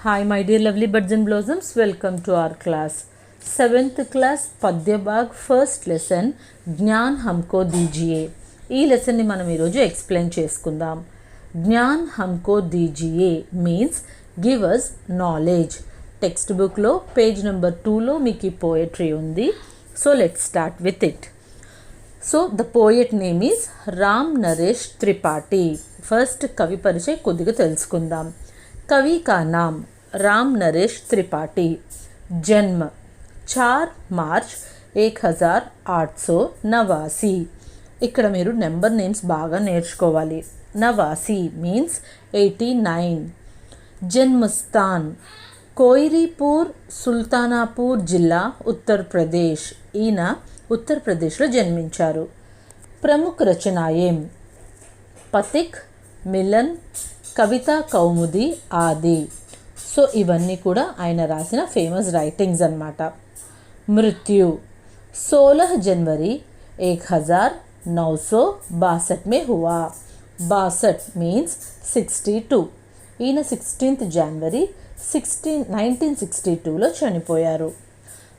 Hi my dear lovely buds and blossoms, welcome to our class. 7th class పద్య భాగ్ first lesson Gyan హమ్కో Dijiye. ఈ లెసన్ని మనం ఈరోజు ఎక్స్ప్లెయిన్ చేసుకుందాం. జ్ఞాన్ హమ్కో దీజియే means give us knowledge. Text బుక్లో పేజ్ నెంబర్ 2లో మీకు ఈ పోయట్రీ ఉంది. So let's start with it. So the poet name is Ram Naresh Tripathi. First కవి పరిచయం కొద్దిగా తెలుసుకుందాం. कवि का नाम राम नरेश त्रिपाठी. जन्म 4 मार्च 1889. ఇక్కడ మీరు నెంబర్ నేమ్స్ బాగా నేర్చుకోవాలి. నవాసి మీన్స్ 89. జన్మస్థాన్ కోయిరీపూర్ సుల్తానాపూర్ జిల్లా ఉత్తరప్రదేశ్. ఈయన ఉత్తరప్రదేశ్లో జన్మించారు. ప్రముఖ రచనాయేం పతిక్, మిలన్, కవితా కౌముది ఆది. సో ఇవన్నీ కూడా ఆయన రాసిన ఫేమస్ రైటింగ్స్ అన్నమాట. మృత్యు 16 जनवरी 1962 में हुआ. 62 మీన్స్ 62. ఈయన 16th జనవరి 1962లో చనిపోయారు.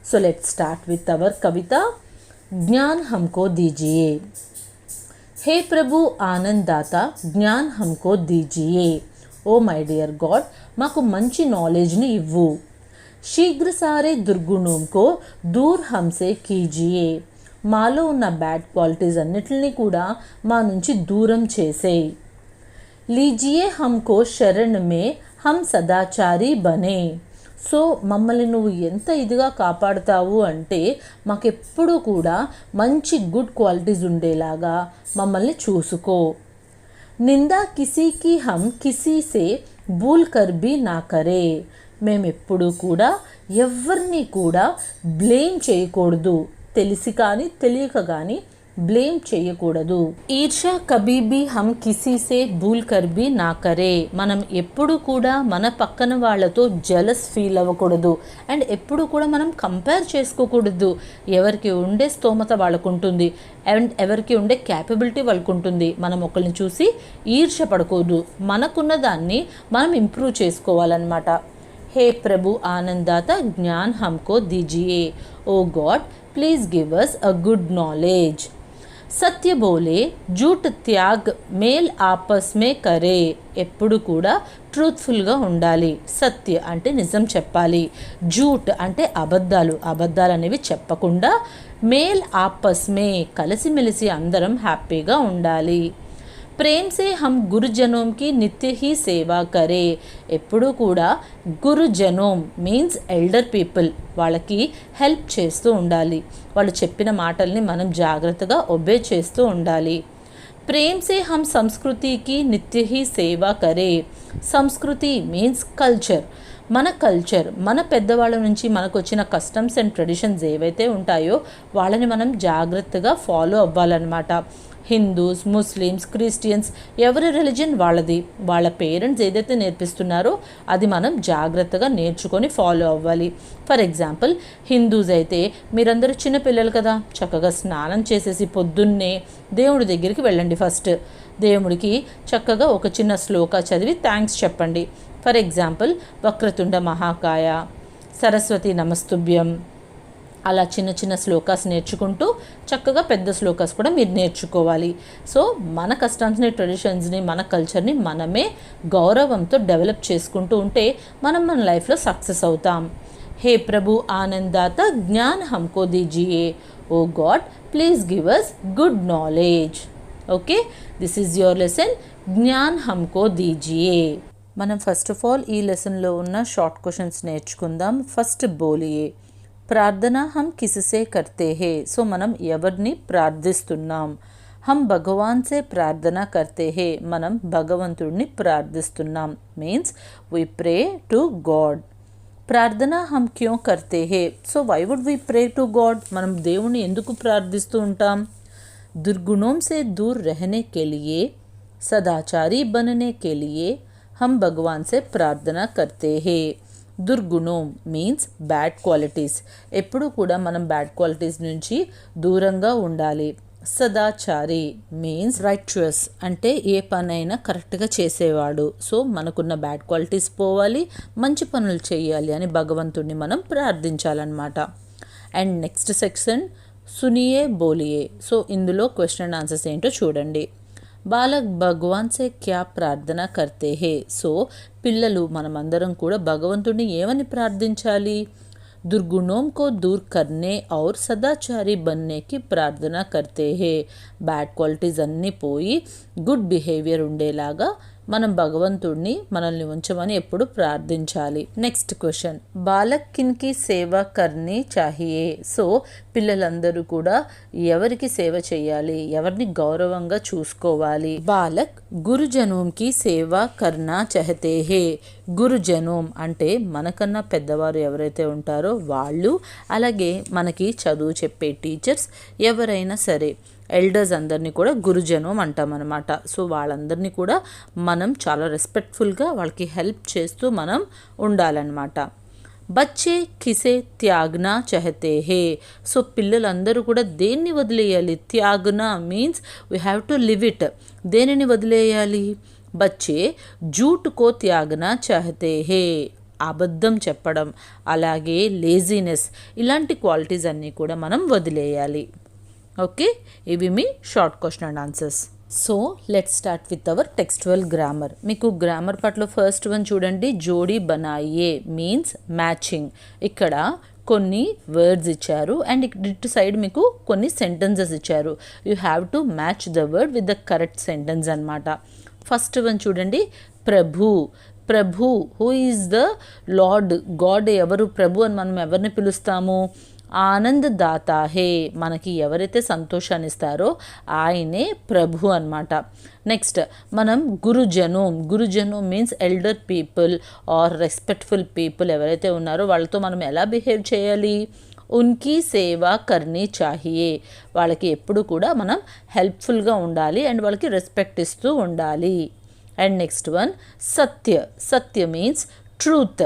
So let's start with our కవిత. జ్ఞాన్ హమ్కో దీజియే. हे प्रभु आनंद दाता జ్ఞాన్ హమ్కో దీజియే. ఓ మై డియర్ గాడ్, మాకు మంచి నాలెడ్జ్ని ఇవ్వు. శీఘ్ర సారే దుర్గుణంకో దూర్ హమ్సే కీజియే. మాలో ఉన్న బ్యాడ్ క్వాలిటీస్ అన్నిటిని కూడా మా నుంచి దూరం చేసేయి. లీజియే హమ్కో శరణ్ మే హమ్ సదాచారి బనే. సో మమ్మల్ని నువ్వు ఎంత ఇదిగా కాపాడుతావు అంటే మాకెప్పుడు కూడా మంచి గుడ్ క్వాలిటీస్ ఉండేలాగా మమ్మల్ని చూసుకో. నిందా కిసీకి హమ్ కిసీ సే భూల్ కర్ బీ నా కరే. మేమెప్పుడు కూడా ఎవరిని కూడా బ్లేమ్ చేయకూడదు. తెలిసి కానీ తెలియక కానీ బ్లేమ్ చేయకూడదు. ఈర్ష్య కబీబీ హమ్ కిసీసే భూల్ కర్బీ నా కరే. మనం ఎప్పుడు కూడా మన పక్కన వాళ్ళతో జలస్ ఫీల్ అవ్వకూడదు. అండ్ ఎప్పుడు కూడా మనం కంపేర్ చేసుకోకూడదు. ఎవరికి ఉండే స్తోమత వాళ్ళకు ఉంటుంది అండ్ ఎవరికి ఉండే క్యాపబిలిటీ వాళ్ళకు ఉంటుంది. మనం ఒకరిని చూసి ఈర్ష్య పడకూడదు. మనకున్న దాన్ని మనం ఇంప్రూవ్ చేసుకోవాలన్నమాట. हे प्रभु आनंदाता ज्ञान हमको दीजिए. Oh God please give us a good knowledge. సత్య బోలే జూట్ త్యాగ్ మేల్ ఆపస్ మే కరే. ఎప్పుడు కూడా ట్రూత్ఫుల్గా ఉండాలి. సత్య అంటే నిజం చెప్పాలి. జూట్ అంటే అబద్ధాలు అనేవి చెప్పకుండా మేల్ ఆపస్ మే కలిసిమెలిసి అందరం హ్యాపీగా ఉండాలి. ప్రేమ్ సే హమ్ గురుజనోంకి నిత్య హీ సేవా కరే. ఎప్పుడూ కూడా గురుజనోం మీన్స్ ఎల్డర్ పీపుల్, వాళ్ళకి హెల్ప్ చేస్తూ ఉండాలి. వాళ్ళు చెప్పిన మాటల్ని మనం జాగ్రత్తగా ఒబే చేస్తూ ఉండాలి. ప్రేమ్ సే హమ్ సంస్కృతికి నిత్య హీ సేవా కరే. సంస్కృతి మీన్స్ కల్చర్. మన కల్చర్, మన పెద్దవాళ్ళ నుంచి మనకు వచ్చిన కస్టమ్స్ అండ్ ట్రెడిషన్స్ ఏవైతే ఉంటాయో వాళ్ళని మనం జాగ్రత్తగా ఫాలో అవ్వాలన్నమాట. హిందూస్, ముస్లిమ్స్, క్రిస్టియన్స్ ఎవరి రిలీజన్ వాళ్ళది. వాళ్ళ పేరెంట్స్ ఏదైతే నేర్పిస్తున్నారో అది మనం జాగ్రత్తగా నేర్చుకొని ఫాలో అవ్వాలి. ఫర్ ఎగ్జాంపుల్ హిందూస్ అయితే మీరందరూ చిన్నపిల్లలు కదా, చక్కగా స్నానం చేసేసి పొద్దున్నే దేవుడి దగ్గరికి వెళ్ళండి. ఫస్ట్ దేవుడికి చక్కగా ఒక చిన్న శ్లోక చదివి థ్యాంక్స్ చెప్పండి. ఫర్ ఎగ్జాంపుల్ వక్రతుండ మహాకాయ, సరస్వతి నమస్తుభ్యం, అలా చిన్న చిన్న శ్లోకాస్ నేర్చుకుంటూ చక్కగా పెద్ద శ్లోకాస్ కూడా మీరు నేర్చుకోవాలి. సో మన కస్టమ్స్ని, ట్రెడిషన్స్ని, మన కల్చర్ని మనమే గౌరవంతో డెవలప్ చేసుకుంటూ ఉంటే మనం మన లైఫ్లో సక్సెస్ అవుతాం. హే ప్రభు ఆనందాత జ్ఞాన్ హమ్కో దీజియే. Oh God please give us good knowledge. Okay, this is your lesson Gyan హమ్కో Dijiye. మనం ఫస్ట్ ఆఫ్ ఆల్ ఈ లెసన్లో ఉన్న షార్ట్ క్వశ్చన్స్ నేర్చుకుందాం. ఫస్ట్ బోలియే. ప్రార్థన హమ్ కిసిసే కర్తే హే. సో మనం ఎవరిని ప్రార్థిస్తున్నాం? హమ్ భగవాన్ సే ప్రార్థన కర్తే హే. మనం భగవంతుడిని ప్రార్థిస్తున్నాం means we pray to God. ప్రార్థన హమ్ క్యో కర్తే హే. So why would we pray to God? మనం దేవుణ్ణి ఎందుకు ప్రార్థిస్తూ ఉంటాం? దుర్గుణోం సే దూర్ రహనే కే లియే, సదాచారి బననే కే లియే హమ్ భగవాన్ సే ప్రార్థన కర్తే హే. దుర్గుణం మీన్స్ బ్యాడ్ క్వాలిటీస్. ఎప్పుడు కూడా మనం బ్యాడ్ క్వాలిటీస్ నుంచి దూరంగా ఉండాలి. సదాచారి మీన్స్ రైచువస్ అంటే ఏ పనైనా కరెక్ట్గా చేసేవాడు. సో మనకున్న బ్యాడ్ క్వాలిటీస్ పోవాలి, మంచి పనులు చేయాలి అని భగవంతుడిని మనం ప్రార్థించాలన్నమాట. అండ్ నెక్స్ట్ సెక్షన్ సునియే బోలియే. సో ఇందులో క్వశ్చన్ అండ్ ఆన్సర్స్ ఏంటో చూడండి. బాలక్ భగవాన్ సే క్యా ప్రార్థన కర్తే హే. సో పిల్లలు మనమందరం కూడా భగవంతుడిని ఏమని ప్రార్థించాలి? दुर्गुणों को दूर करने और సదాచారి बनने ప్రార్థన కర్తే హే. బ్యాడ్ క్వాలిటీస్ అన్నీ పోయి గుడ్ బిహేవియర్ ఉండేలాగా మనం భగవంతుడిని మనల్ని ఉంచమని ఎప్పుడు ప్రార్థించాలి. నెక్స్ట్ క్వశ్చన్, బాలక్ కిన్కి సేవ కర్నీ చాహియే. సో పిల్లలందరూ కూడా ఎవరికి సేవ చేయాలి, ఎవరిని గౌరవంగా చూసుకోవాలి? బాలక్ గురుజనోంకి సేవ కర్నా చహతే హే. గురుజనోం అంటే మనకన్నా పెద్దవారు ఎవరైతే ఉంటారో వాళ్ళు, అలాగే మనకి చదువు చెప్పే టీచర్స్ ఎవరైనా సరే ఎల్డర్స్ అందరినీ కూడా గురుజనం అంటామన్నమాట. సో వాళ్ళందరినీ కూడా మనం చాలా రెస్పెక్ట్ఫుల్గా వాళ్ళకి హెల్ప్ చేస్తూ మనం ఉండాలన్నమాట. బచ్చే కిసే త్యాగనా చహతే హే. సో పిల్లలందరూ కూడా దేన్ని వదిలేయాలి? త్యాగనా means we have to leave it. దేనిని వదిలేయాలి? బచ్చే జూటుకో త్యాగనా చహతే హే. అబద్ధం చెప్పడం, అలాగే లేజినెస్, ఇలాంటి క్వాలిటీస్ అన్నీ కూడా మనం వదిలేయాలి. ఓకే, ఇవి మీ short question and answers. So let's start with our textual grammar. మీకు గ్రామర్ పార్ట్లో ఫస్ట్ వన్ చూడండి, జోడీ బనాయే మీన్స్ మ్యాచింగ్. ఇక్కడ కొన్ని వర్డ్స్ ఇచ్చారు అండ్ ఇటు సైడ్ మీకు కొన్ని సెంటెన్సెస్ ఇచ్చారు. You have to match the word with the correct sentence అనమాట. ఫస్ట్ వన్ చూడండి, ప్రభు. ప్రభు, who is the lord, God. ఎవరు ప్రభు అని మనం ఎవరిని పిలుస్తాము? ఆనంద్ దాతా హే. మనకి ఎవరైతే సంతోషాన్ని ఇస్తారో ఆయనే ప్రభు అన్నమాట. నెక్స్ట్ మనం గురుజనోం. గురుజనోం means elder people or respectful people ఎవరైతే ఉన్నారో వాళ్ళతో మనం ఎలా బిహేవ్ చేయాలి? ఉన్కి సేవ కర్నీ చాహియే. వాళ్ళకి ఎప్పుడు కూడా మనం హెల్ప్ఫుల్గా ఉండాలి అండ్ వాళ్ళకి రెస్పెక్ట్ ఇస్తూ ఉండాలి. అండ్ నెక్స్ట్ వన్ సత్య. సత్య మీన్స్ ట్రూత్.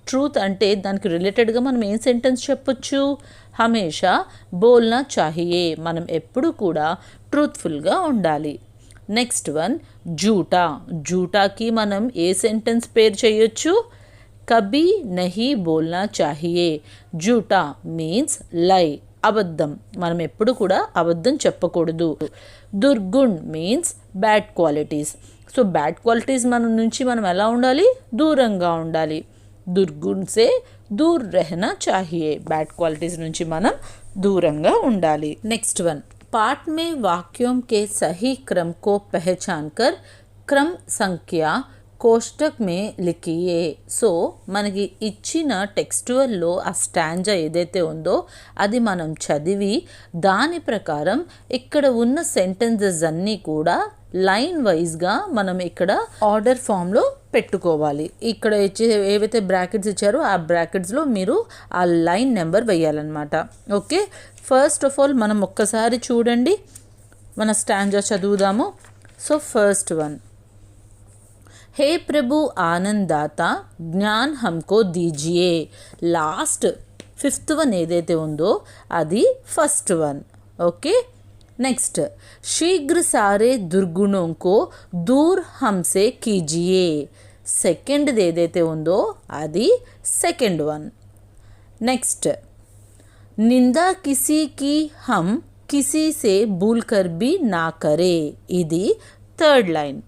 ట్రూత్ అంటే దానికి రిలేటెడ్గా మనం ఏం సెంటెన్స్ చెప్పొచ్చు? హమేషా బోల్నా చాహియే. మనం ఎప్పుడు కూడా ట్రూత్ఫుల్గా ఉండాలి. Next one జూటా. జూటాకి మనం ఏ సెంటెన్స్ పేరు చేయొచ్చు? కభీ నహీ బోల్నా చాహియే. జూటా మీన్స్ లై, అబద్ధం. మనం ఎప్పుడు కూడా అబద్ధం చెప్పకూడదు. దుర్గుణ్ means bad qualities. So bad qualities మన నుంచి మనం ఎలా ఉండాలి? దూరంగా ఉండాలి. దుర్గుణ్ సే దూర్ రెహనా చాహియే. బ్యాడ్ క్వాలిటీస్ నుంచి మనం దూరంగా ఉండాలి. నెక్స్ట్ వన్, పాఠ్ మే వాక్యోం కే సహీ క్రమ్ కో పహచాన్ కర్ క్రమ్ సంఖ్య కోష్టక్ మే లిఖియే. సో మనకి ఇచ్చిన టెక్స్టువల్లో ఆ స్టాంజా ఏదైతే ఉందో అది మనం చదివి దాని ప్రకారం ఇక్కడ ఉన్న సెంటెన్సెస్ అన్నీ కూడా లైన్ వైజ్గా మనం ఇక్కడ ఆర్డర్ ఫామ్లో పెట్టుకోవాలి. ఇక్కడ ఏవైతే బ్రాకెట్స్ ఇచ్చారో ఆ బ్రాకెట్స్లో మీరు ఆ లైన్ నెంబర్ వేయాలన్నమాట. ఓకే, ఫస్ట్ ఆఫ్ ఆల్ మనం ఒక్కసారి చూడండి, మన స్టాంజా చదువుదాము. సో ఫస్ట్ వన్, हे प्रभु आनंदाता ज्ञान हमको दीजिए. లాస్ట్ ఫిఫ్త్ వన్ ఏదైతే ఉందో అది ఫస్ట్ వన్. ఓకే, నెక్స్ట్ शीघ्र सारे दुर्गुणों को दूर हमसे कीजिए. సెకండ్ ఏదైతే ఉందో అది సెకండ్ వన్. నెక్స్ట్ निंदा किसी की हम किसी से भूल कर भी ना करे. ఇది థర్డ్ లైన్.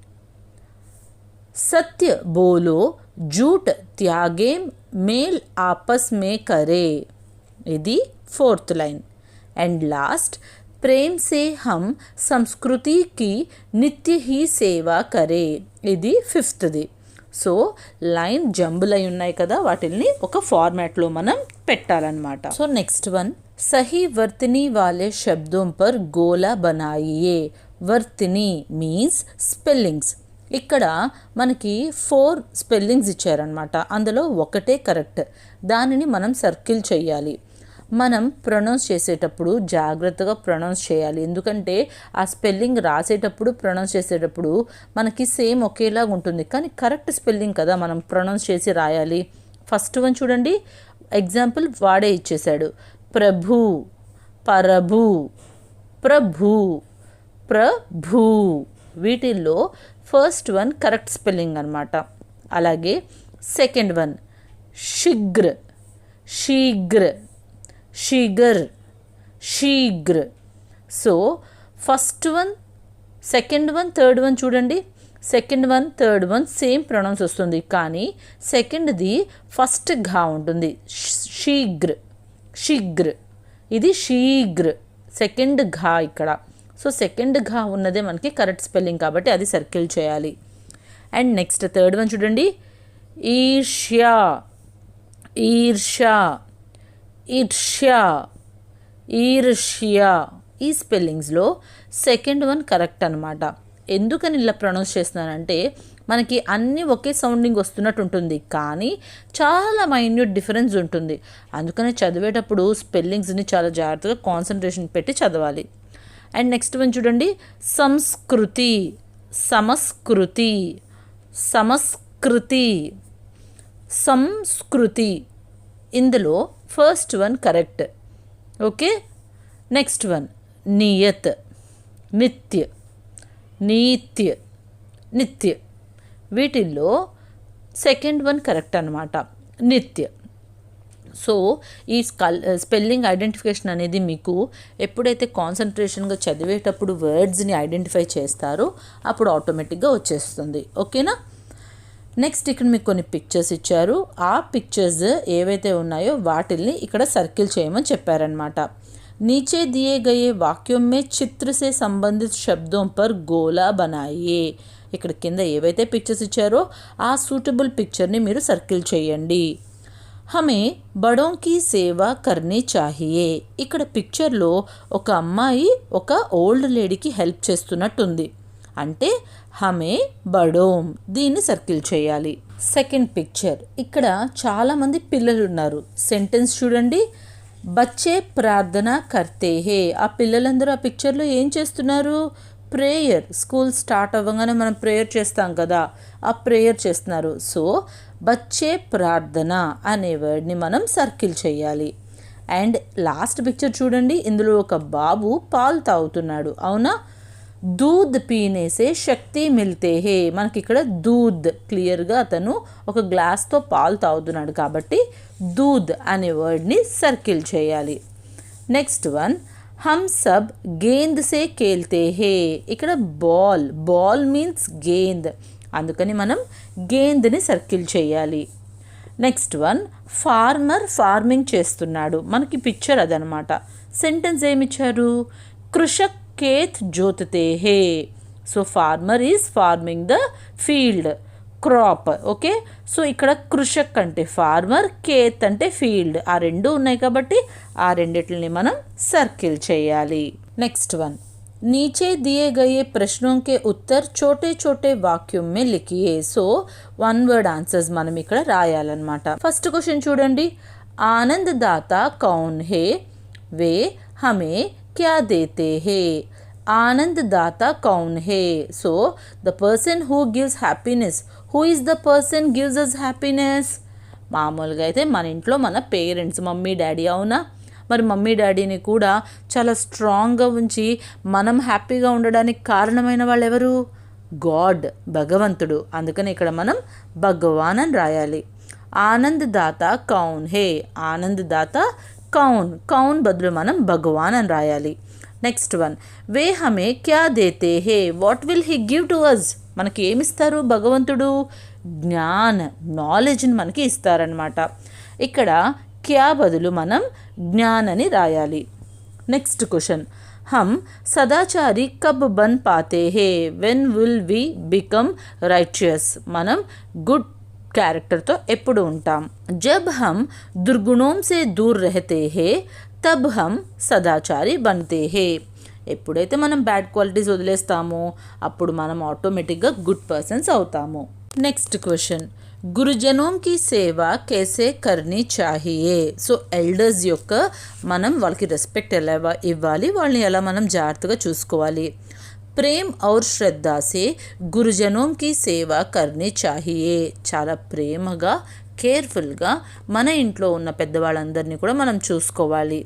सत्य बोलो झूठ त्यागे मेल आपस में करे. ఇది फोर्थ लाइन. एंड लास्ट प्रेम से हम संस्कृति की नित्य ही सेवा करे. ఇది ఫిఫ్త్ది. సో లైన్ జంబుల్ అయి ఉన్నాయి కదా, వాటిని ఒక ఫార్మాట్లో మనం పెట్టాలన్నమాట. సో నెక్స్ట్ వన్, सही वर्तनी वाले शब्दों पर गोला बनाइए. वर्तनी మీన్స్ స్పెల్లింగ్స్. ఇక్కడ మనకి 4 స్పెల్లింగ్స్ ఇచ్చారనమాట. అందులో ఒకటే కరెక్ట్, దానిని మనం సర్కిల్ చేయాలి. మనం ప్రొనౌన్స్ చేసేటప్పుడు జాగ్రత్తగా ప్రొనౌన్స్ చేయాలి. ఎందుకంటే ఆ స్పెల్లింగ్ రాసేటప్పుడు ప్రొనౌన్స్ చేసేటప్పుడు మనకి సేమ్ ఒకేలాగా ఉంటుంది, కానీ కరెక్ట్ స్పెల్లింగ్ కదా మనం ప్రొనౌన్స్ చేసి రాయాలి. ఫస్ట్ వన్ చూడండి, ఎగ్జాంపుల్ వాడే ఇచ్చేశాడు. ప్రభు, పరభు, ప్రభు, ప్రభు. వీటిల్లో ఫస్ట్ వన్ కరెక్ట్ స్పెల్లింగ్ అనమాట. అలాగే సెకండ్ వన్ శీఘ్ర, శీఘ్ర, శీఘర్, శీఘ్ర. So first one, second one, third one చూడండి. Second one, third one same pronounce వస్తుంది, కానీ సెకండ్ది ఫస్ట్ ఘా ఉంటుంది. శీఘ్ర, శీఘ్ర. ఇది శీఘ్ర, సెకండ్ ఘా ఇక్కడ. సో సెకండ్ ఘా ఉన్నదే మనకి కరెక్ట్ స్పెల్లింగ్ కాబట్టి అది సర్కిల్ చేయాలి. అండ్ నెక్స్ట్ థర్డ్ వన్ చూడండి. ఈర్ష్య, ఈర్ష్య, ఈర్ష్య, ఈర్ష్య. ఈ స్పెల్లింగ్స్లో సెకండ్ వన్ కరెక్ట్ అనమాట. ఎందుకని ఇలా ప్రొనౌన్స్ చేస్తున్నానంటే మనకి అన్నీ ఒకే సౌండింగ్ వస్తున్నట్టు ఉంటుంది, కానీ చాలా మైన్యూట్ డిఫరెన్స్ ఉంటుంది. అందుకని చదివేటప్పుడు స్పెల్లింగ్స్ని చాలా జాగ్రత్తగా కాన్సన్ట్రేషన్ పెట్టి చదవాలి. అండ్ నెక్స్ట్ వన్ చూడండి. సంస్కృతి, సమస్కృతి, సమస్కృతి, సంస్కృతి. ఇందులో first one correct. Okay. Next one నియత్, నిత్య, నీత్య, నిత్య. వీటిల్లో సెకండ్ వన్ కరెక్ట్ అనమాట, నిత్య. సో ఈ స్పెల్లింగ్ ఐడెంటిఫికేషన్ అనేది మీకు ఎప్పుడైతే కాన్సన్ట్రేషన్గా చదివేటప్పుడు వర్డ్స్ని ఐడెంటిఫై చేస్తారో అప్పుడు ఆటోమేటిక్గా వచ్చేస్తుంది. ఓకేనా. నెక్స్ట్ ఇక్కడ మీకు కొన్ని పిక్చర్స్ ఇచ్చారు. ఆ పిక్చర్స్ ఏవైతే ఉన్నాయో వాటిల్ని ఇక్కడ సర్కిల్ చేయమని చెప్పారనమాట. नीचे दिए गए वाक्यों में चित्र से संबंधित शब्दों पर गोला बनाइए. ఇక్కడ కింద ఏవైతే పిక్చర్స్ ఇచ్చారో ఆ సూటబుల్ పిక్చర్ని మీరు సర్కిల్ చేయండి. హమే బడోं की సేవా కర్నీ చాహియే. ఇక్కడ పిక్చర్లో ఒక అమ్మాయి ఒక ఓల్డ్ లేడీకి హెల్ప్ చేస్తున్నట్టుంది, అంటే హమే బడోం, దీన్ని సర్కిల్ చేయాలి. సెకండ్ పిక్చర్, ఇక్కడ చాలామంది పిల్లలు ఉన్నారు. సెంటెన్స్ చూడండి. బచ్చే ప్రార్థన కర్తే హే. ఆ పిల్లలందరూ ఆ పిక్చర్లో ఏం చేస్తున్నారు? ప్రేయర్. స్కూల్ స్టార్ట్ అవ్వగానే మనం ప్రేయర్ చేస్తాం కదా, ఆ ప్రేయర్ చేస్తున్నారు. సో బచ్చే ప్రార్థన అనే వర్డ్ని మనం సర్కిల్ చేయాలి. అండ్ లాస్ట్ పిక్చర్ చూడండి. ఇందులో ఒక బాబు పాలు తాగుతున్నాడు, అవునా? దూద్ పీనేసే శక్తి మిల్తే హే. మనకి ఇక్కడ దూద్ క్లియర్గా అతను ఒక గ్లాస్తో పాలు తాగుతున్నాడు కాబట్టి దూద్ అనే వర్డ్ని సర్కిల్ చేయాలి. నెక్స్ట్ వన్ హమ్ సబ్ గేంద్ సే కేల్తే హే. ఇక్కడ బాల్, బాల్ మీన్స్ గేంద్, అందుకని మనం గేంద్ని సర్కిల్ చేయాలి. నెక్స్ట్ వన్ ఫార్మర్ ఫార్మింగ్ చేస్తున్నాడు. మనకి పిక్చర్ అదనమాట. సెంటెన్స్ ఏమిచ్చారు? కృషక్ కేత్ జోతతే హే. So farmer is farming the field, crop. Okay. So ఇక్కడ కృషక్ అంటే ఫార్మర్, కేత్ అంటే ఫీల్డ్, ఆ రెండు ఉన్నాయి కాబట్టి ఆ రెండిటిని మనం సర్కిల్ చేయాలి. నెక్స్ట్ వన్ नीचे दिए गए प्रश्नों के उत्तर छोटे छोटे वाक्यों में लिखिए. సో వన్ వర్డ్ ఆన్సర్స్ మనం ఇక్కడ రాయాలన్నమాట. ఫస్ట్ క్వశ్చన్ చూడండి. ఆనందదాతా కౌన్ హే, వే హమే क्या देते हैं? आनंददाता कौन है? So the person who gives happiness. Who is the person gives us happiness? మామూలుగా అయితే మన ఇంట్లో మన పేరెంట్స్, మమ్మీ డాడీ, అవునా? మరి మమ్మీ డాడీని కూడా చాలా స్ట్రాంగ్గా ఉంచి మనం హ్యాపీగా ఉండడానికి కారణమైన వాళ్ళు ఎవరు? గాడ్, భగవంతుడు. అందుకని ఇక్కడ మనం భగవాన్ అని రాయాలి. ఆనందదాత కౌన్ హే, ఆనందదాత కౌన్, కౌన్ బదులు మనం భగవాన్ అని రాయాలి. నెక్స్ట్ వన్ వే హమే క్యా దేతే హే, what will he give to us. మనకి ఏమిస్తారు భగవంతుడు? జ్ఞాన్, నాలెడ్జ్ని మనకి ఇస్తారనమాట. ఇక్కడ క్యా బదులు మనం జ్ఞాన్ అని రాయాలి. నెక్స్ట్ క్వశ్చన్ హమ్ సదాచారి కబ్ బన్ పాతే హే, when will we become righteous. మనం గుడ్ క్యారెక్టర్తో ఎప్పుడు ఉంటాం? జబ్ హమ్ దుర్గుణోం సే దూర్ రహతే హే తబ్ హమ్ సదాచారి బన్తే హే. ఎప్పుడైతే మనం బ్యాడ్ క్వాలిటీస్ వదిలేస్తామో అప్పుడు మనం ఆటోమేటిక్గా గుడ్ పర్సన్స్ అవుతాము. నెక్స్ట్ క్వశ్చన్ గురుజనోం కి సేవ కేసే కర్నీ చాహియే. సో ఎల్డర్స్ యొక్క మనం వాళ్ళకి రెస్పెక్ట్ ఎలా ఇవ్వాలి, వాళ్ళని ఎలా మనం జాగ్రత్తగా చూసుకోవాలి. ప్రేమ్ ఔర్ శ్రద్ధ సే గురుజనోం కి సేవ కర్నీ చాహియే. చాలా ప్రేమగా, కేర్ఫుల్గా మన ఇంట్లో ఉన్న పెద్దవాళ్ళందరినీ కూడా మనం చూసుకోవాలి.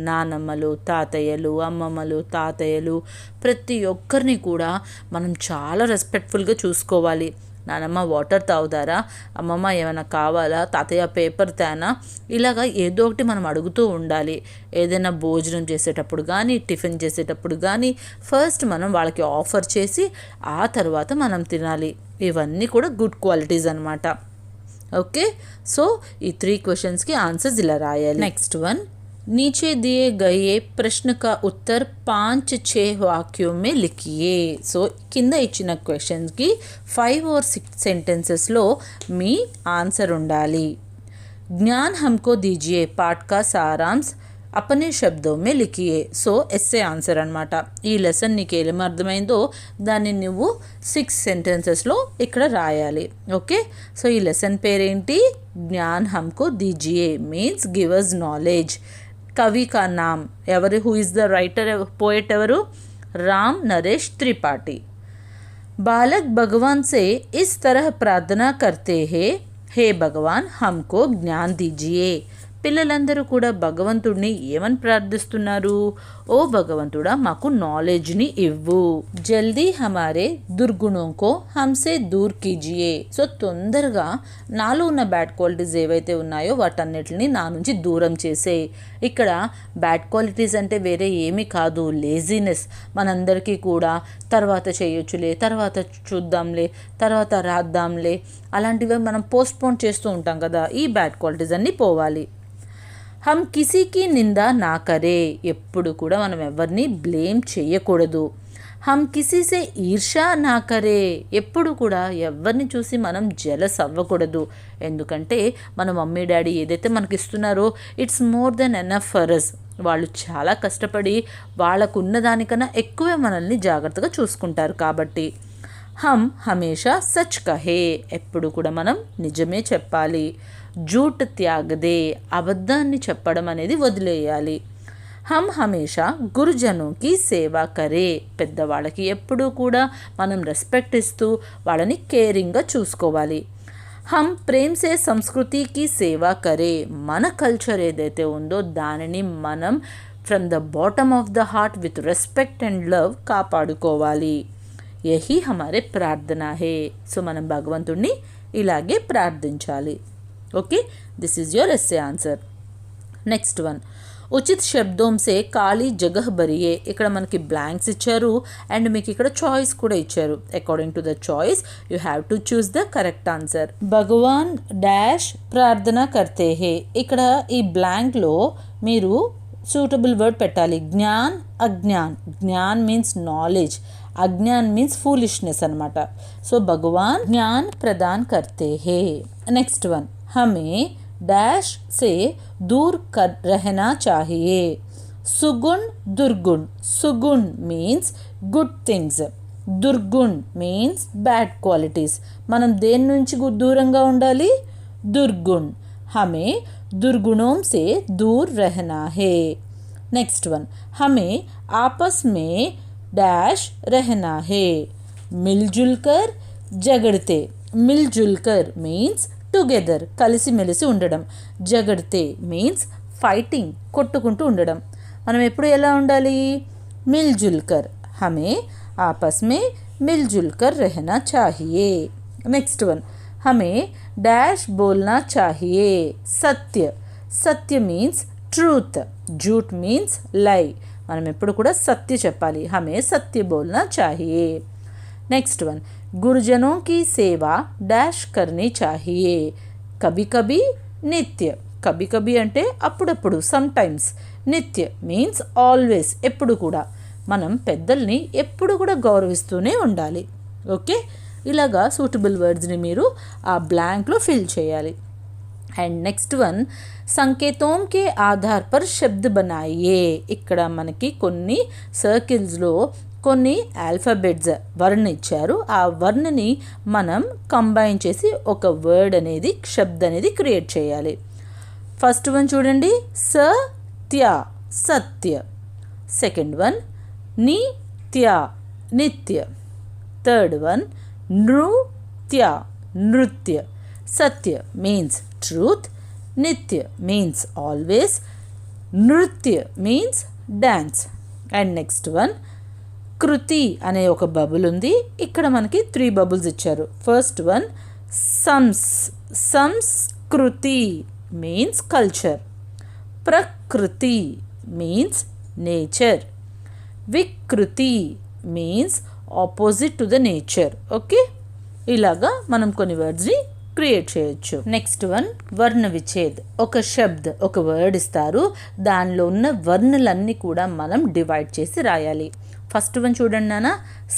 నానమ్మలు, తాతయ్యలు, అమ్మమ్మలు, తాతయ్యలు ప్రతి ఒక్కరిని కూడా మనం చాలా రెస్పెక్ట్ఫుల్గా చూసుకోవాలి. నానమ్మ వాటర్ తాగుతారా, అమ్మమ్మ ఏమైనా కావాలా, తాతయ్య పేపర్ తేనా, ఇలాగా ఏదో ఒకటి మనం అడుగుతూ ఉండాలి. ఏదైనా భోజనం చేసేటప్పుడు కానీ, టిఫిన్ చేసేటప్పుడు కానీ ఫస్ట్ మనం వాళ్ళకి ఆఫర్ చేసి ఆ తర్వాత మనం తినాలి. ఇవన్నీ కూడా గుడ్ క్వాలిటీస్ అనమాట. ఓకే, సో ఈ 3 క్వశ్చన్స్కి ఆన్సర్స్ ఇలా రాయాలి. నెక్స్ట్ వన్, नीचे दिए गए प्रश्न का उत्तर 5-6 वाक्यों में लिखिए. సో కింద ఇచ్చిన క్వశ్చన్స్కి 5 or 6 సెంటెన్సెస్లో మీ ఆన్సర్ ఉండాలి. ज्ञान हमको दीजिए पाठ का सारांश अपने शब्दों में लिखिए. సో ఎస్సే ఆన్సర్ అనమాట. ఈ లెసన్ నీకు ఏం అర్థమైందో దాన్ని నువ్వు 6 సెంటెన్సెస్లో ఇక్కడ రాయాలి. ఓకే, సో ఈ లెసన్ పేరేంటి? Gyan హమ్కో దీజియే means give us knowledge. కవి కా నామ్ ఎవరు, who is the writer, poet ఎవరు? राम नरेश त्रिपाठी. बालक भगवान से इस तरह प्रार्थना करते हैं, हे भगवान हमको ज्ञान दीजिए. పిల్లలందరూ కూడా భగవంతుడిని ఏమని ప్రార్థిస్తున్నారు? ఓ భగవంతుడా మాకు నాలెడ్జ్ని ఇవ్వు. జల్దీ హమారే దుర్గుణంకో హంసే దూర్ కీజియే. సో తొందరగా నాలో ఉన్న బ్యాడ్ క్వాలిటీస్ ఏవైతే ఉన్నాయో వాటన్నిటిని నా నుంచి దూరం చేసే. ఇక్కడ బ్యాడ్ క్వాలిటీస్ అంటే వేరే ఏమీ కాదు, లేజినెస్. మనందరికీ కూడా తర్వాత చేయొచ్చులే, తర్వాత చూద్దాంలే, తర్వాత రాద్దాంలే, అలాంటివి మనం పోస్ట్పోన్ చేస్తూ ఉంటాం కదా. ఈ బ్యాడ్ క్వాలిటీస్ అన్నీ పోవాలి. హమ్ కిసీకి నిందా నా కరే. ఎప్పుడు కూడా మనం ఎవరిని బ్లేమ్ చేయకూడదు. హమ్ కిసీసే ఈర్షా నా కరే. ఎప్పుడు కూడా ఎవరిని చూసి మనం జెలస్ అవ్వకూడదు. ఎందుకంటే మన మమ్మీ డాడీ ఏదైతే మనకి ఇస్తున్నారో it's more than enough for us. వాళ్ళు చాలా కష్టపడి వాళ్ళకున్న దానికన్నా ఎక్కువే మనల్ని జాగ్రత్తగా చూసుకుంటారు కాబట్టి. హమ్ హమేషా సచ్ కహే. ఎప్పుడు కూడా మనం నిజమే చెప్పాలి. జూట్ త్యాగదే. అబద్ధాన్ని చెప్పడం అనేది వదిలేయాలి. హమ్ హమేషా గురుజనోకి సేవ కరే. పెద్దవాళ్ళకి ఎప్పుడూ కూడా మనం రెస్పెక్ట్ ఇస్తూ వాళ్ళని కేరింగ్గా చూసుకోవాలి. హమ్ ప్రేమ్సే సంస్కృతికి సేవ కరే. మన కల్చర్ ఏదైతే ఉందో దానిని మనం from the bottom of the heart with respect and love కాపాడుకోవాలి. యహీ హమారే ప్రార్థన హే. సో మనం భగవంతుడిని ఇలాగే ప్రార్థించాలి. Okay, this is your essay answer. Next one, ఉచిత్ శబ్దం సే ఖాళీ జగహ్ భరియే. ఇక్కడ మనకి బ్లాంక్స్ ఇచ్చారు అండ్ మీకు ఇక్కడ చాయిస్ కూడా ఇచ్చారు. According to the choice you have to choose the correct answer. భగవాన్ డాష్ ప్రార్థన కర్తే హే. ఇక్కడ ఈ బ్లాంక్లో మీరు సూటబుల్ వర్డ్ పెట్టాలి. జ్ఞాన్ అజ్ఞాన్. జ్ఞాన్ మీన్స్ నాలెడ్జ్, అజ్ఞాన్ మీన్స్ ఫూలిష్నెస్ అనమాట. సో భగవాన్ జ్ఞాన్ ప్రదాన్ కర్తే హే. నెక్స్ట్ వన్, हमें डैश से दूर कर रहना चाहिए. सुगुण दुर्गुण. सुगुण मीन्स गुड థింగ్స్, దుర్గుణ్ మీన్స్ బ్యాడ్ క్వాలిటీస్. మనం దేని నుంచి దూరంగా ఉండాలి? దుర్గుణ్. हमें दुर्गुणों से दूर रहना है. नेक्स्ट वन, हमें आपस में डैश रहना है. मिलजुल कर झगड़ते. मिलजुल कर मीन्स టుగెదర్, కలిసిమెలిసి ఉండడం. జగడితే మీన్స్ ఫైటింగ్, కొట్టుకుంటూ ఉండడం. మనం ఎప్పుడు ఎలా ఉండాలి? మిల్జుల్ కర్. హమే ఆపస్ మే మిల్జుల్ కర్ రెహనా చాహియే. నెక్స్ట్ వన్, హమే డాష్ బోల్నా చాహియే. సత్య. సత్య మీన్స్ ట్రూత్, జూట్ మీన్స్ లై. మనం ఎప్పుడు కూడా సత్య చెప్పాలి. హమే సత్య బోల్నా చాహియే. नेक्स्ट वन, गुरुजनों की सेवा डैश करनी चाहिए. कभी कभी नित्य. कभी कभी అంటే అప్పుడప్పుడు, సమ్ టైమ్స్. నిత్య మీన్స్ ఆల్వేస్, ఎప్పుడు కూడా. మనం పెద్దల్ని ఎప్పుడు కూడా గౌరవిస్తూనే ఉండాలి. ఓకే, ఇలాగా సూటబుల్ వర్డ్స్ని మీరు ఆ బ్లాంక్లో ఫిల్ చేయాలి. అండ్ నెక్స్ట్ వన్, సంకేతం కే ఆధార్ పర్ శబ్ద బనాయే. ఇక్కడ మనకి కొన్ని సర్కిల్స్లో కొన్ని ఆల్ఫాబెట్స్ వర్ణ ఇచ్చారు. ఆ వర్ణని మనం కంబైన్ చేసి ఒక వర్డ్ అనేది, శబ్ద అనేది క్రియేట్ చేయాలి. ఫస్ట్ వన్ చూడండి, సత్య, సత్య. సెకండ్ వన్, నిత్య, నిత్య. థర్డ్ వన్, నృత్య, నృత్య. సత్య మీన్స్ ట్రూత్, నిత్య మీన్స్ ఆల్వేస్, నృత్య means dance. And next one కృతి అనే ఒక బబుల్ ఉంది. ఇక్కడ మనకి 3 బబుల్స్ ఇచ్చారు. ఫస్ట్ వన్ సంస్కృతి మీన్స్ కల్చర్, ప్రకృతి మీన్స్ నేచర్, వికృతి means opposite to the nature. Okay, ఇలాగా మనం కొన్ని వర్డ్స్ని క్రియేట్ చేయొచ్చు. నెక్స్ట్ వన్ వర్ణ విచ్ఛేద్. ఒక శబ్ద్, ఒక వర్డ్ ఇస్తారు, దానిలో ఉన్న వర్ణలన్నీ కూడా మనం డివైడ్ చేసి రాయాలి. ఫస్ట్ వన్ చూడండి నాన్న,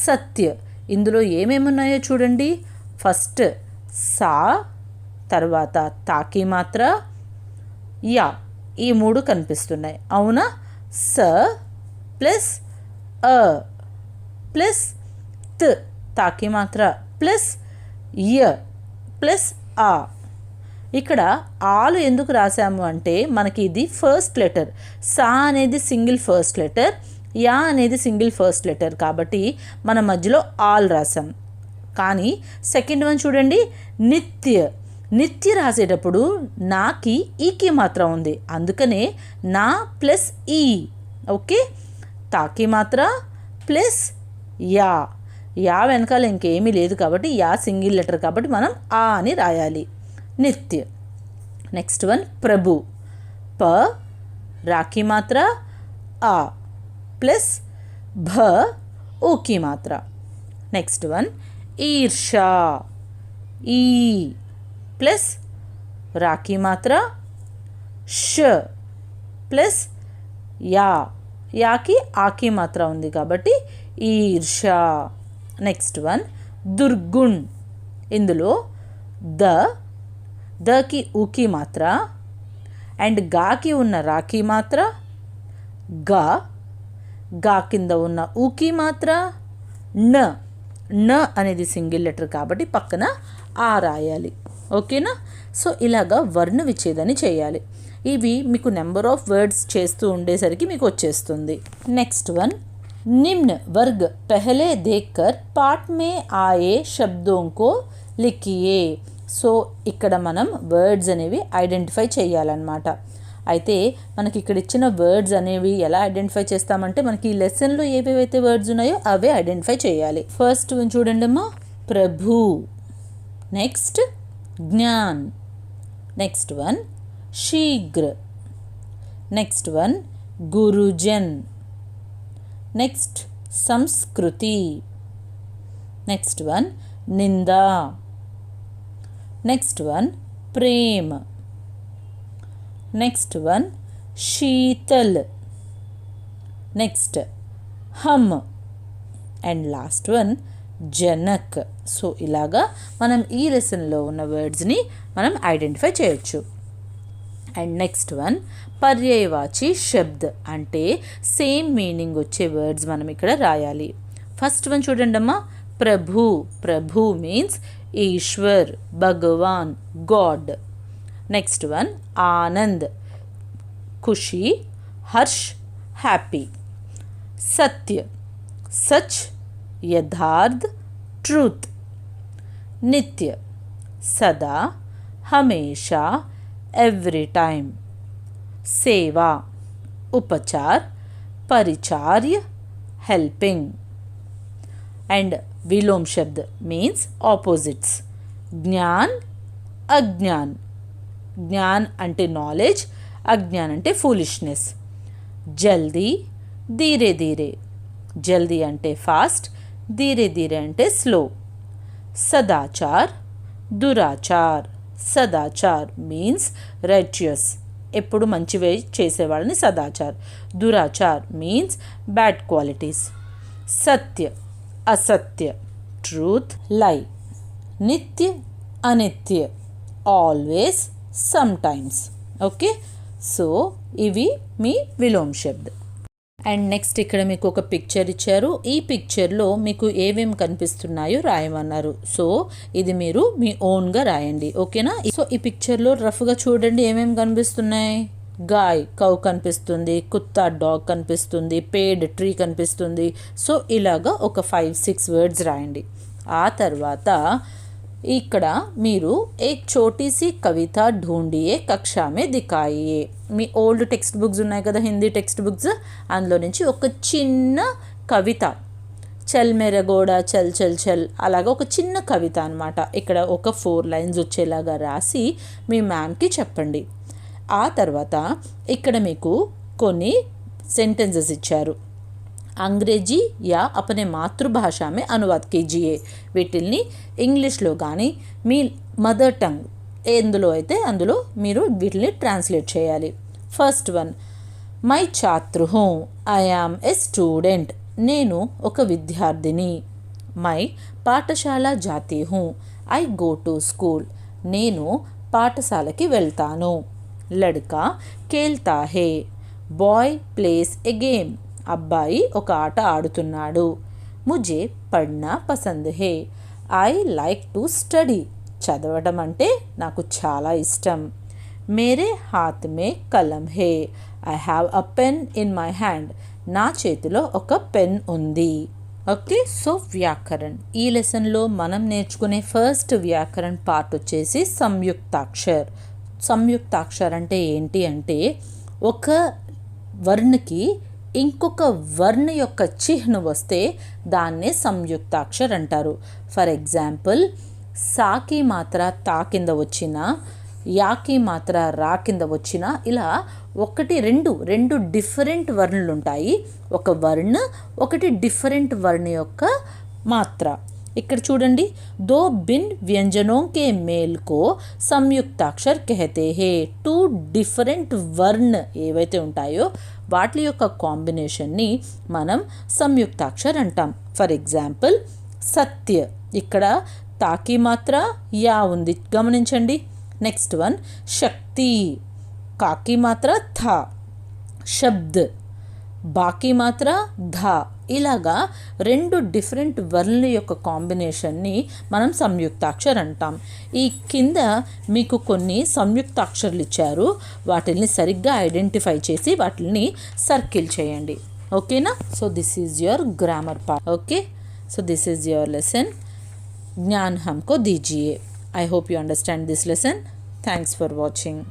సత్య. ఇందులో ఏమేమి ఉన్నాయో చూడండి. ఫస్ట్ సా, తర్వాత తాకి మాత్ర, యా, ఈ 3 కనిపిస్తున్నాయి. అవునా? స ప్లస్ అ ప్లస్ త్ తాకి మాత్ర ప్లస్ య ప్లస్ ఆ. ఇక్కడ ఆలు ఎందుకు రాసాము అంటే మనకి ఇది ఫస్ట్ లెటర్. సా అనేది సింగిల్ ఫస్ట్ లెటర్, యా అనేది సింగిల్ ఫస్ట్ లెటర్, కాబట్టి మన మధ్యలో ఆల్ రాసాం. కానీ సెకండ్ వన్ చూడండి, నిత్య. నిత్య రాసేటప్పుడు నాకి ఈకి మాత్రం ఉంది, అందుకనే నా ప్లస్ ఈ. ఓకే, తాకి మాత్ర ప్లస్ యా. యా వెనకాల ఇంకేమీ లేదు కాబట్టి యా సింగిల్ లెటర్ కాబట్టి మనం ఆ అని రాయాలి. నిత్య. నెక్స్ట్ వన్ ప్రభు. ప రాకి మాత్ర ఆ ప్లస్ భ ఊకి మాత్ర. నెక్స్ట్ వన్ ఈర్షా. ఈ ప్లస్ రాకి మాత్ర ష ప్లస్ యా. యాకి ఆకి మాత్ర ఉంది కాబట్టి ఈర్షా. Next one దుర్గుణ్. ఇందులో దకి ఊకి మాత్ర అండ్ గాకి ఉన్న రాకి మాత్ర, గా కింద ఉన్న ఊకి మాత్ర, న అనేది సింగిల్ లెటర్ కాబట్టి పక్కన ఆ రాయాలి. ఓకేనా? సో ఇలాగా వర్ణ విచ్ఛేదాన్ని చేయాలి. ఇవి మీకు నెంబర్ ఆఫ్ వర్డ్స్ చేస్తూ ఉండేసరికి మీకు వచ్చేస్తుంది. నెక్స్ట్ వన్ निम्न वर्ग पहले देखकर पाठ में आए शब्दों को लिखिए. సో ఇక్కడ మనం వర్డ్స్ అనేవి ఐడెంటిఫై చేయాలన్నమాట. అయితే మనకి ఇక్కడ ఇచ్చిన వర్డ్స్ అనేవి ఎలా ఐడెంటిఫై చేస్తామంటే మనకి ఈ లెసన్లో ఏవేవైతే వర్డ్స్ ఉన్నాయో అవే ఐడెంటిఫై చేయాలి. ఫస్ట్ వన్ చూడండి అమ్మా, ప్రభు. నెక్స్ట్ జ్ఞాన్. నెక్స్ట్ వన్ శీఘ్ర. నెక్స్ట్ వన్ గురుజన్. నెక్స్ట్ సంస్కృతి. నెక్స్ట్ వన్ నిందా. నెక్స్ట్ వన్ ప్రేమ. నెక్స్ట్ వన్ శీతల్. నెక్స్ట్ హమ్ అండ్ లాస్ట్ వన్ జనక్. సో ఇలాగా మనం ఈ లెసన్లో ఉన్న వర్డ్స్ని మనం ఐడెంటిఫై చేయొచ్చు. అండ్ నెక్స్ట్ వన్ పర్యాయవాచి శబ్ద్, అంటే సేమ్ మీనింగ్ వచ్చే వర్డ్స్ మనం ఇక్కడ రాయాలి. ఫస్ట్ వన్ చూడండి అమ్మా, ప్రభు. ప్రభు మీన్స్ ఈశ్వర్, భగవాన్, గాడ్. నెక్స్ట్ వన్ ఆనంద్, ఖుషి, హర్ష్, హ్యాపీ. సత్య, సచ్, యథార్థ్, ట్రూత్. నిత్య, సదా, హమేషా, एवरी टाइम. सेवा, उपचार, परिचार्य, हेल्पिंग. एंड विलोम शब्द मीन्स ऑपोजिट्स. ज्ञान, अज्ञान. ज्ञान अंटे नॉलेज, अज्ञान अंटे फूलिशनेस. जल्दी, धीरे धीरे. जल्दी अंटे फास्ट, धीरे धीरे अंटे स्लो. सदाचार, दुराचार. సదాచార్ మీన్స్ రైచియస్, ఎప్పుడు మంచివే చేసేవాళ్ళని సదాచార్. దురాచార్ మీన్స్ బ్యాడ్ క్వాలిటీస్. సత్య, అసత్య, ట్రూత్, లై. నిత్య, అనిత్య, ఆల్వేస్, సమ్టైమ్స్. ఓకే, సో ఇవి మీ విలోమ్ శబ్ద్. అండ్ నెక్స్ట్ ఇక్కడ మీకు ఒక పిక్చర్ ఇచ్చారు. ఈ పిక్చర్లో మీకు ఏమేమి కనిపిస్తున్నాయో రాయమన్నారు. సో ఇది మీరు మీ ఓన్గా రాయండి. ఓకేనా? సో ఈ పిక్చర్లో రఫ్గా చూడండి ఏమేమి కనిపిస్తున్నాయి. గాయ్, కౌ కనిపిస్తుంది, కుత్తా, డాగ్ కనిపిస్తుంది, పేడ్, ట్రీ కనిపిస్తుంది. సో ఇలాగా ఒక 5-6 వర్డ్స్ రాయండి. ఆ తర్వాత ఇక్కడ మీరు एक छोटी सी कविता ढूंढिए कक्षा में दिखाइए మీ ఓల్డ్ టెక్స్ట్ బుక్స్ ఉన్నాయి కదా, హిందీ టెక్స్ట్ బుక్స్, అందులో నుంచి ఒక చిన్న కవిత, చల్ మేర గోడా చల్ చల్ చల్ అలాగా ఒక చిన్న కవిత అనమాట. ఇక్కడ ఒక 4 లైన్స్ వచ్చేలాగా రాసి మీ మ్యామ్కి చెప్పండి. ఆ తర్వాత ఇక్కడ మీకు కొన్ని సెంటెన్సెస్ ఇచ్చారు. अंग्रेजी या अपने मातृभाषा में अनुवाद कीजिए. వీటిల్ని ఇంగ్లీష్లో కానీ మీ మదర్ టంగ్ ఎందులో అయితే అందులో మీరు వీటిని ట్రాన్స్లేట్ చేయాలి. ఫస్ట్ వన్, మై ఛాత్ర హూ, ఐ యామ్ ఏ స్టూడెంట్, నేను ఒక విద్యార్థిని. మై పాఠశాల జాతి హూ, ఐ గో టు స్కూల్, నేను పాఠశాలకి వెళ్తాను. లడ్కా ఖేల్తా హే, బాయ్ ప్లేస్ ఎ గేమ్, అబ్బాయి ఒక ఆట ఆడుతున్నాడు. ముజే పడ్నా పసంద్ హే, ఐ లైక్ టు స్టడీ, చదవడం అంటే నాకు చాలా ఇష్టం. మేరే హాత్ మే కలం హే, I have a pen in my hand, నా చేతిలో ఒక పెన్ ఉంది. Okay, so Vyakaran. ఈ లెసన్లో మనం నేర్చుకునే ఫస్ట్ వ్యాకరణ్ పార్ట్ వచ్చేసి సంయుక్తాక్షర్. సంయుక్తాక్షర్ అంటే ఏంటి అంటే ఒక వర్ణకి ఇంకొక వర్ణ యొక్క చిహ్నం వస్తే దాన్నే సంయుక్తాక్షర్ అంటారు. ఫర్ ఎగ్జాంపుల్, సాకి మాత్ర తా కింద వచ్చిన, యాకి మాత్ర రా కింద వచ్చిన, ఇలా రెండు డిఫరెంట్ వర్ణలు ఉంటాయి. ఒక వర్ణ ఒకటి డిఫరెంట్ వర్ణ యొక్క మాత్ర. ఇక్కడ చూడండి, దో బిన్ వ్యంజనోं के मेल को సంయుక్తాక్షర్ कहते हैं. 2 డిఫరెంట్ వర్ణ ఏవైతే ఉంటాయో వాటి యొక్క కాంబినేషన్ని మనం సంయుక్తాక్షర్ అంటాం. ఫర్ ఎగ్జాంపుల్, సత్య, ఇక్కడ తాకి మాత్ర యా ఉంది గమనించండి. నెక్స్ట్ వన్, శక్తి, కాకి మాత్ర థా, శబ్ద్, బాకి మాత్ర ధా. ఇలాగా 2 డిఫరెంట్ వర్ణల యొక్క కాంబినేషన్ని మనం సంయుక్తాక్షర్ అంటాం. ఈ కింద మీకు కొన్ని సంయుక్తాక్షరాలు ఇచ్చారు, వాటిని సరిగ్గా ఐడెంటిఫై చేసి వాటిని సర్కిల్ చేయండి. ఓకేనా? So this is your grammar part. Okay, so this is your lesson Gyan హమ్కో దీజియే. I hope you understand this lesson. Thanks for watching.